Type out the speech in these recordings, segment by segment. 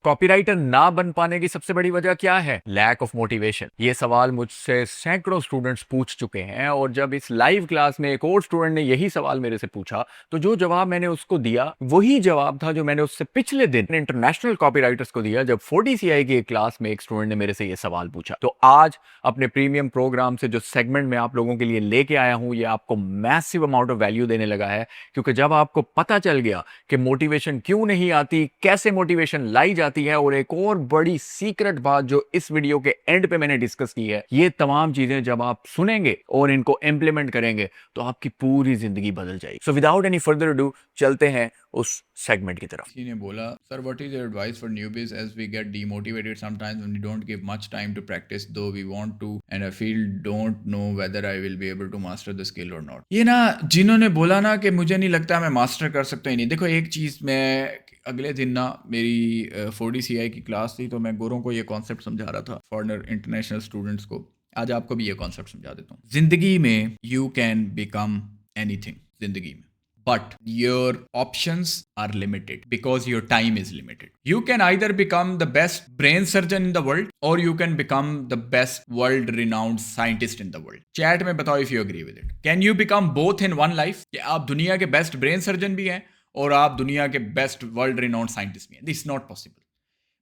Copywriter ना बन पाने की सबसे बड़ी वजह क्या है? Lack of motivation. ये सवाल मुझसे सैकड़ों स्टूडेंट्स पूछ चुके हैं और जब इस लाइव क्लास में एक और स्टूडेंट ने यही सवाल मेरे से पूछा तो जो जवाब मैंने उसको दिया वही जवाब था जो मैंने उससे पिछले दिन इंटरनेशनल कॉपीराइटर्स को दिया जब 40CI की एक क्लास में एक स्टूडेंट ने मेरे से ये सवाल पूछा। तो आज अपने प्रीमियम प्रोग्राम से जो सेगमेंट मैं आप लोगों के लिए लेके आया हूं ये आपको मैसिव अमाउंट ऑफ वैल्यू देने लगा है, क्योंकि जब आपको पता चल गया कि मोटिवेशन क्यों नहीं आती, कैसे मोटिवेशन लाई जाती है, और एक और बड़ी सीक्रेट बात जो इस वीडियो के एंड पे मैंने डिस्कस की है, ये तमाम चीजें जब आप सुनेंगे और इनको इंप्लीमेंट करेंगे तो आपकी पूरी जिंदगी बदल जाएगी। So without any further do चलते हैं उस सेगमेंट की तरफ। किसी ने बोला, sir what is your advice for newbies as we get demotivated sometimes when we don't give much time to practice though we want to and I feel don't know whether I will be able to master the skill और not. ये ना जिन्होंने बोला ना कि मुझे नहीं लगता मैं मास्टर कर सकता ही नहीं, देखो एक चीज़ मैं अगले दिन ना मेरी 40CI की क्लास थी तो मैं गोरों को ये कॉन्सेप्ट समझा रहा था, फॉरेनर इंटरनेशनल स्टूडेंट्स को। आज आपको भी ये कॉन्सेप्ट समझा देता हूँ। जिंदगी में यू कैन बिकम एनीथिंग जिंदगी में, but your options are limited because your time is limited. You can either become the best brain surgeon in the world or you can become the best world renowned scientist in the world. Chat में बताओ if you agree with it. Can you become both in one life? कि आप दुनिया के best brain surgeon भी हैं और आप दुनिया के best world renowned scientist भी हैं. This is not possible.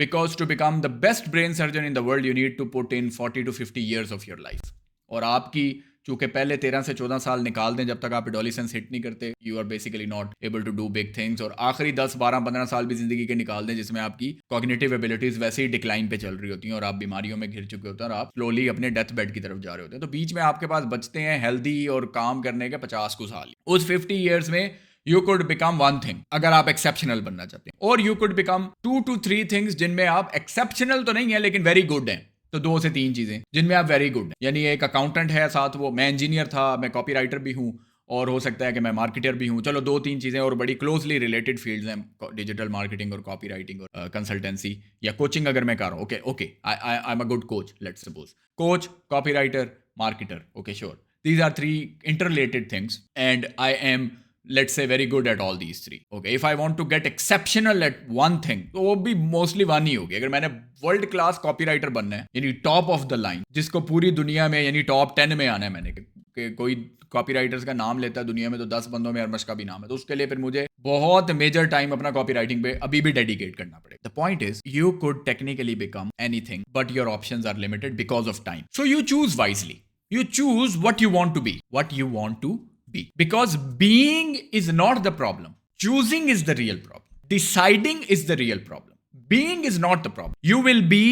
Because to become the best brain surgeon in the world, you need to put in 40 to 50 years of your life. और आपकी चूंकि पहले 13 से 14 साल निकाल दें जब तक आप एडोलेसेंस हिट नहीं करते, you are basically not able to do big things, और आखिरी 10, 12, 15 साल भी जिंदगी के निकाल दें जिसमें आपकी कॉग्निटिव एबिलिटीज वैसे ही डिक्लाइन पे चल रही होती हैं और आप बीमारियों में घिर चुके होते हैं और आप स्लोली अपने डेथ बेड की तरफ जा रहे होते हैं। तो बीच में आपके पास बचते हैं हेल्दी और काम करने के 50 कुछ साल। उस 50 ईयर्स में you could become one thing अगर आप एक्सेप्शनल बनना चाहते हैं, और you could become 2 to 3 things जिनमें आप एक्सेप्शनल तो नहीं है लेकिन वेरी गुड हैं। तो 2 से 3 चीजें जिनमें आप वेरी गुड हैं, यानी एक अकाउंटेंट है साथ, वो मैं इंजीनियर था, मैं कॉपी राइटर भी हूँ और हो सकता है कि मैं मार्केटर भी हूँ। चलो 2-3 चीजें और बड़ी क्लोजली रिलेटेड फील्ड्स हैं, डिजिटल मार्केटिंग और कॉपी राइटिंग और कंसल्टेंसी या कोचिंग अगर मैं कर रहा हूँ। Okay I am a good coach, let's suppose. Coach, copy writer, marketer, okay sure, these are 3 interrelated things and I am, let's say, very good at all these 3. Okay, if I want to get exceptional at one thing तो वो भी mostly one ही होगी। अगर मैंने world class copy writer बनना है यानी top of the line, जिसको पूरी दुनिया में यानी टॉप 10 में आना है, मैंने कि कोई कॉपी राइटर्स का नाम लेता है दुनिया में तो 10 बंदों में अरमश का भी नाम है, तो उसके लिए फिर मुझे बहुत मेजर टाइम अपना कॉपी राइटिंग पे अभी भी डेडिकेट करना पड़ेगा। The point is you could technically become anything but your options are limited because of time. So you choose wisely. You choose what you want to be. What you want to be. Because being is not the problem. Choosing is the real problem. Deciding is the real problem. Being is not the problem. You will be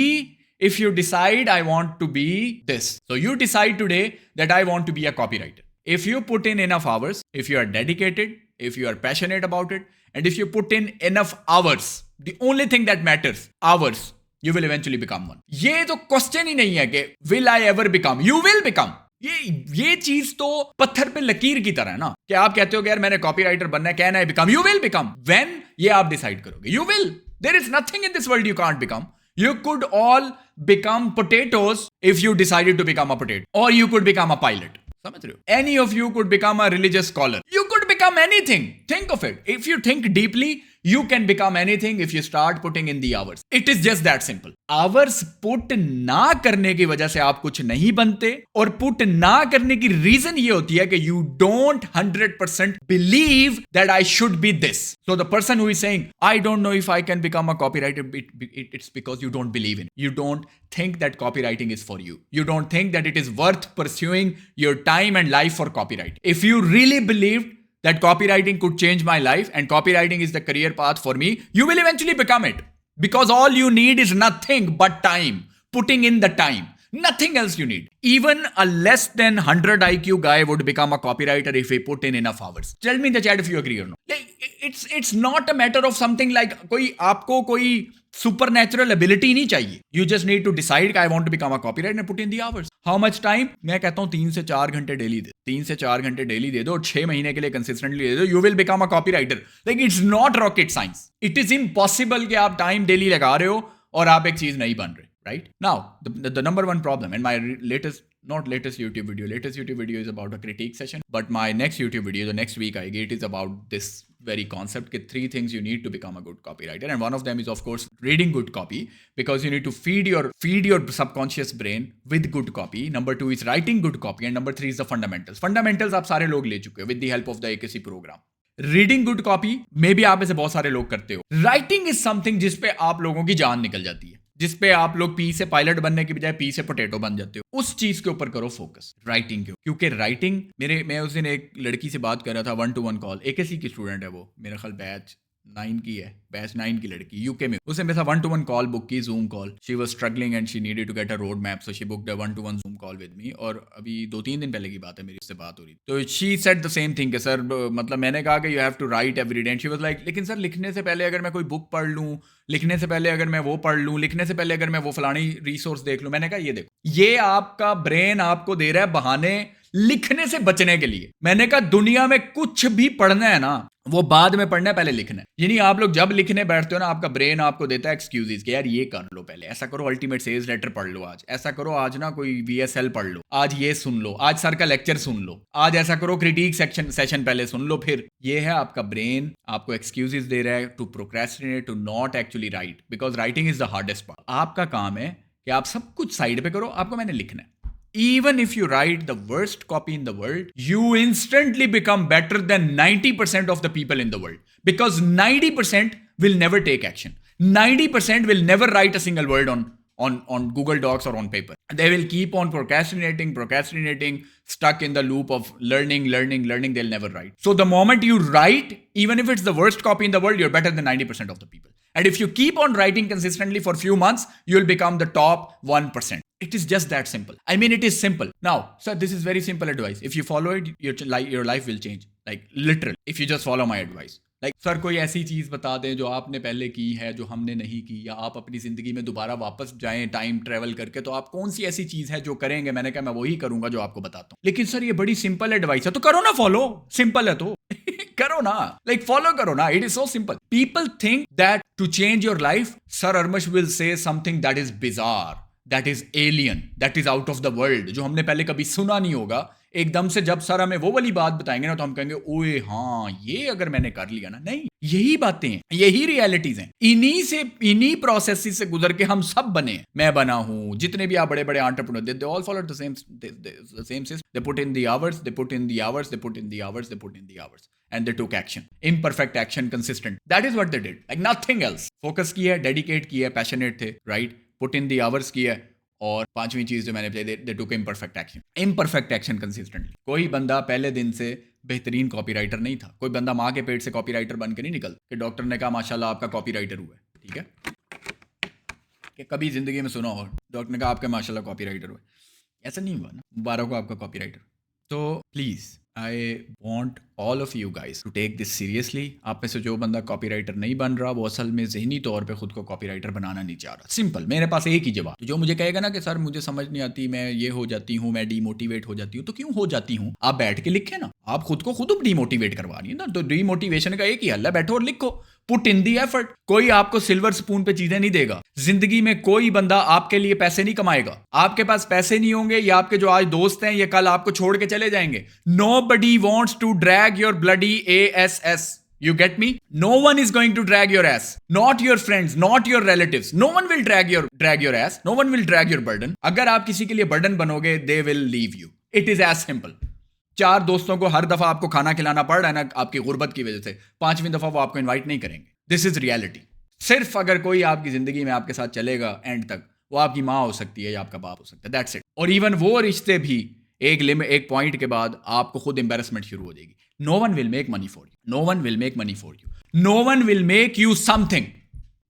if you decide I want to be this. So you decide today that I want to be a copywriter. If you put in enough hours, if you are dedicated, if you are passionate about it, and if you put in enough hours, the only thing that matters, hours, you will eventually become one. ये तो question ही नहीं है कि will I ever become, you will become. ये चीज तो पत्थर पे लकीर की तरह है ना, कि आप कहते हो कि यार मैंने कॉपी राइटर बनना है, can I become, you will become when ये आप डिसाइड करोगे, you will. There is nothing in this world you can't become. You could all become potatoes if you decided to become a potato, or you could become a pilot. समझ रहे हो? Any of you could become a religious scholar. You could become anything. Think of it. If you think deeply, you can become anything if you start putting in the hours. It is just that simple. Hours put ना करने की वजह से आप कुछ नहीं बनते, और put ना करने की reason ये होती है कि you don't 100% believe that I should be this. So the person who is saying, I don't know if I can become a copywriter, it's because you don't believe in it. You don't think that copywriting is for you. You don't think that it is worth pursuing your time and life for copywriting. If you really believed that copywriting could change my life and copywriting is the career path for me, you will eventually become it. Because all you need is nothing but time. Putting in the time. Nothing else you need. Even a less than 100 IQ guy would become a copywriter if he put in enough hours. Tell me in the chat if you agree or not. It's not a matter of something like आपको कोई supernatural ability नहीं चाहिए. You just need to decide I want to become a copywriter and put in the hours. How much time? मैं कहता हूँ 3 से 4 घंटे daily दे. 3 से 4 घंटे डेली दे दो और 6 महीने के लिए consistently दे दो. You will become a copywriter. Like it's not rocket science. It is impossible कि आप time daily लगा रहे हो और आप एक चीज नहीं बन रहे. Right? Now, the number one problem, and my latest YouTube video is about a critique session, but my next YouTube video, the next week it is about this very concept ke 3 things you need to become a good copywriter, and one of them is of course reading good copy, because you need to feed your subconscious brain with good copy. Number 2 is writing good copy, and number 3 is the fundamentals आप सारे लोग ले चुके हो with the help of the AKC program. Reading good copy मे भी आप में से बहुत सारे लोग करते हो. राइटिंग इज समथिंग जिस पे आप लोगों की जान निकल जाती है, जिस पे आप लोग पी से पायलट बनने की बजाय पी से पोटैटो बन जाते हो. उस चीज के ऊपर करो फोकस, राइटिंग के. क्योंकि राइटिंग, मैं उस दिन एक लड़की से बात कर रहा था 1-to-1 कॉल. AKC की स्टूडेंट है वो, मेरा ख्याल बैच 9 की है, बैच 9 की लड़की, यूके में. उसने मेरे साथ 1-to-1 कॉल बुक की, Zoom call. She was struggling and she needed to get a road map, so she booked a 1-to-1 Zoom call with me. और अभी 2-3 दिन पहले की बात है, मेरी उससे बात हो रही. तो शी सेड द सेम थिंग कि सर, मतलब मैंने कहा कि you have to write every day. And she was like, लेकिन सर लिखने से पहले अगर मैं कोई बुक पढ़ लूँ, लिखने से पहले अगर मैं वो पढ़ लूँ, लिखने से पहले अगर मैं वो फलानी रिसोर्स देख लूँ. मैंने कहा ये देखो, ये आपका ब्रेन आपको दे रहा है बहाने लिखने से बचने के लिए. मैंने कहा दुनिया में कुछ भी पढ़ना है ना, वो बाद में पढ़ना है, पहले लिखना है. यानी आप लोग जब लिखने बैठते हो ना, आपका ब्रेन आपको देता है एक्सक्यूजेस कि यार ये कर लो, पहले ऐसा करो, अल्टीमेट सेल्स लेटर पढ़ लो, आज ऐसा करो, आज ना कोई VSL पढ़ लो, आज ये सुन लो, आज सर का लेक्चर सुन लो, आज ऐसा करो, क्रिटिक सेशन पहले सुन लो. फिर ये है आपका ब्रेन आपको एक्सक्यूजेस दे रहा है to procrastinate, to not actually write, because writing is the hardest part. आपका काम है कि आप सब कुछ साइड पे करो, आपको मैंने लिखना है. Even if you write the worst copy in the world, you instantly become better than 90% of the people in the world. Because 90% will never take action. 90% will never write a single word on Google Docs or on paper. They will keep on procrastinating, stuck in the loop of learning. They'll never write. So the moment you write, even if it's the worst copy in the world, you're better than 90% of the people. And if you keep on writing consistently for a few months, you'll become the top 1%. It is just that simple. I mean, it is simple. Now, sir, this is very simple advice. If you follow it, your life will change. Like, literally, if you just follow my advice. Like, sir कोई ऐसी चीज़ बता दें जो आपने पहले की है, जो हमने नहीं की, या आप अपनी ज़िंदगी में दोबारा वापस जाएं टाइम ट्रेवल करके, तो आप कौन सी ऐसी चीज़ है जो करेंगे. मैंने कहा मैं वही करूंगा जो आपको बताता हूँ. लेकिन सर ये बड़ी सिंपल एडवाइस है, तो करो ना फॉलो. सिंपल है तो करो ना, लाइक फॉलो करो ना. It is so simple. People think that to change your life, sir Armash will say something that is bizarre, that is alien, that is out of the world, जो हमने पहले कभी सुना नहीं होगा. एकदम से जब सर हमें वो वाली बात बताएंगे ना, तो हम कहेंगे ओए हाँ, ये अगर मैंने कर लिया ना. नहीं, यही बातें हैं, यही रियलिटीज हैं. इन्हीं प्रोसेस से गुजर के हम सब बने. मैं बना हूं, जितने भी आप बड़े बड़े entrepreneur, they all follow the same system. They put in the hours, they put in the hours, they put in the hours, they put in the hours, and they took action. Imperfect action, consistent. That is what they did. Like nothing else. Focus किया, dedicate किया, passionate थे, right? Put in the hours किया. और 5वीं चीज जो मैंने बताई, they took imperfect action. Imperfect action consistently. कोई बंदा पहले दिन से बेहतरीन कॉपीराइटर नहीं था. कोई बंदा माँ के पेट से कॉपीराइटर बन के नहीं निकल कि डॉक्टर ने कहा माशाल्लाह आपका कॉपीराइटर हुआ है. ठीक है, कि कभी जिंदगी में सुना हो डॉक्टर ने कहा आपका माशाल्लाह कॉपीराइटर हुआ. ऐसा नहीं हुआ ना. मुबारक हो आपका कॉपीराइटर. तो please I want all of you guys to take this seriously. आप में से जो बंदा कॉपीराइटर नहीं बन रहा, वो असल में ज़हनी तौर पे खुद को कॉपीराइटर बनाना नहीं चाह रहा. सिंपल. मेरे पास एक ही जवाब. तो जो मुझे कहेगा ना कि सर मुझे समझ नहीं आती, मैं ये हो जाती हूँ, मैं डीमोटिवेट हो जाती हूँ, तो क्यों हो जाती हूँ? आप बैठ के लिखे ना. आप खुद को खुद डीमोटिवेट करवा रही है ना. तो डीमोटिवेशन का एक ही हल है, बैठो और लिखो. Put in the effort. कोई आपको सिल्वर स्पून पे चीजें नहीं देगा. जिंदगी में कोई बंदा आपके लिए पैसे नहीं कमाएगा. आपके पास पैसे नहीं होंगे, या आपके जो आज दोस्त हैं ये कल आपको छोड़ के चले जाएंगे. Nobody wants to drag your bloody ass. You get me? No one is going to drag your ass. Not your friends, not your relatives. No one will drag your ass. No one will drag your burden. अगर आप किसी के लिए burden बनोगे, they will leave you. It is as simple. 4 दोस्तों को हर दफा आपको खाना खिलाना पड़ रहा है ना आपकी गुर्बत की वजह से, 5वीं दफा वो आपको इनवाइट नहीं करेंगे. This is reality. सिर्फ अगर कोई आपकी जिंदगी में आपके साथ चलेगा एंड तक, वो आपकी माँ हो सकती है या आपका बाप हो सकता है. That's it. और इवन वो रिश्ते भी एक पॉइंट के बाद आपको खुद एम्बेरसमेंट शुरू हो जाएगी. No one will make money for you. No one will make money for you. No one will make you something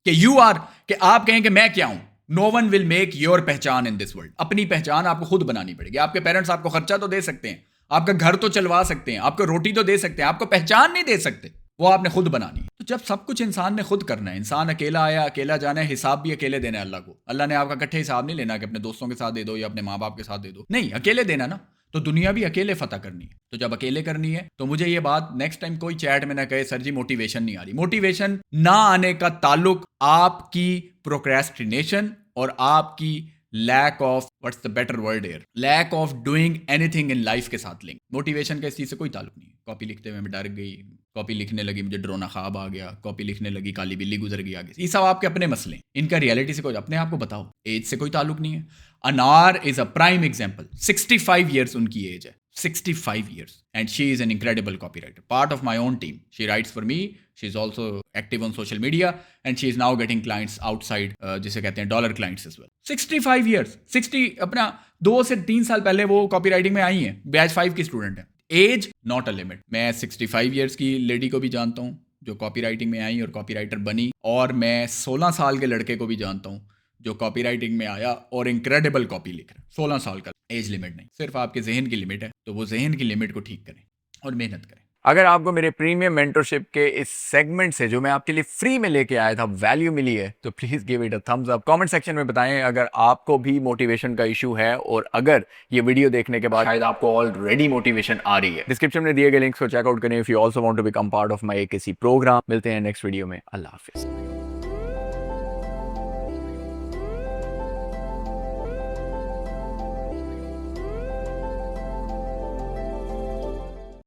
कि यू आर, कि आप कहें कि मैं क्या हूं. No one will make your पहचान इन दिस वर्ल्ड. अपनी पहचान आपको खुद बनानी पड़ेगी. आपके पेरेंट्स आपको खर्चा तो दे सकते हैं, आपका घर तो चलवा सकते हैं, आपको रोटी तो दे सकते हैं, आपको पहचान नहीं दे सकते. वो आपने खुद बनानी है. तो जब सब कुछ इंसान ने खुद करना है, इंसान अकेला आया अकेला जाना है, हिसाब भी अकेले देना है अल्लाह को. अल्लाह ने आपका इकट्ठे हिसाब नहीं लेना कि अपने दोस्तों के साथ दे दो या अपने माँ बाप के साथ दे दो. नहीं, अकेले देना ना. तो दुनिया भी अकेले फतह करनी है. तो जब अकेले करनी है, तो मुझे ये बात नेक्स्ट टाइम कोई चैट में ना कहे सर जी मोटिवेशन नहीं आ रही. मोटिवेशन ना आने का ताल्लुक आपकी प्रोक्रेस्टिनेशन और आपकी lack of, what's the better word here, lack of doing anything in life के साथ लिंक. मोटिवेशन का इस चीज से कोई ताल्लुक नहीं है. कॉपी लिखते हुए मैं डर गई, कॉपी लिखने लगी मुझे ड्रोना ख्वाब आ गया, कॉपी लिखने लगी काली बिल्ली गुजर गई आगे। ये सब आपके अपने मसले हैं, इनका रियलिटी से कोई अपने आप को बताओ, एज से कोई ताल्लुक नहीं है। अनार is a prime example, 65 years उनकी एज है, 65 years, and she is an incredible copywriter, part of my own team. She writes for me, she's also active on social media, and she is now getting clients outside, जिसे कहते हैं dollar clients as well. 65 years, 60 अपना 2 से 3 साल पहले वो copy writing में आई हैं, बैच 5 की स्टूडेंट है। Age not a limit. मैं 65 ईयर्स की लेडी को भी जानता हूँ जो कॉपी राइटिंग में आई और कॉपी राइटर बनी, और मैं 16 साल के लड़के को भी जानता हूँ जो कॉपी राइटिंग में आया और इनक्रेडिबल कॉपी लिख रहा है। 16 साल का, एज लिमिट नहीं, सिर्फ आपके जहन की लिमिट है, तो वो जहन की लिमिट को ठीक करें और मेहनत करें। अगर आपको मेरे प्रीमियम मेंटरशिप के इस सेगमेंट से जो मैं आपके लिए फ्री में लेके आया था वैल्यू मिली है तो please give it a thumbs up. Comment section में बताएं अगर आपको भी मोटिवेशन का इशू है और अगर ये वीडियो देखने के बाद शायद आपको ऑलरेडी मोटिवेशन आ रही है। डिस्क्रिप्शन में दिए गए लिंक्स को चेकआउट करें if you also want to become part of my AKC program. मिलते हैं नेक्स्ट वीडियो में। अल्लाह हाफिज।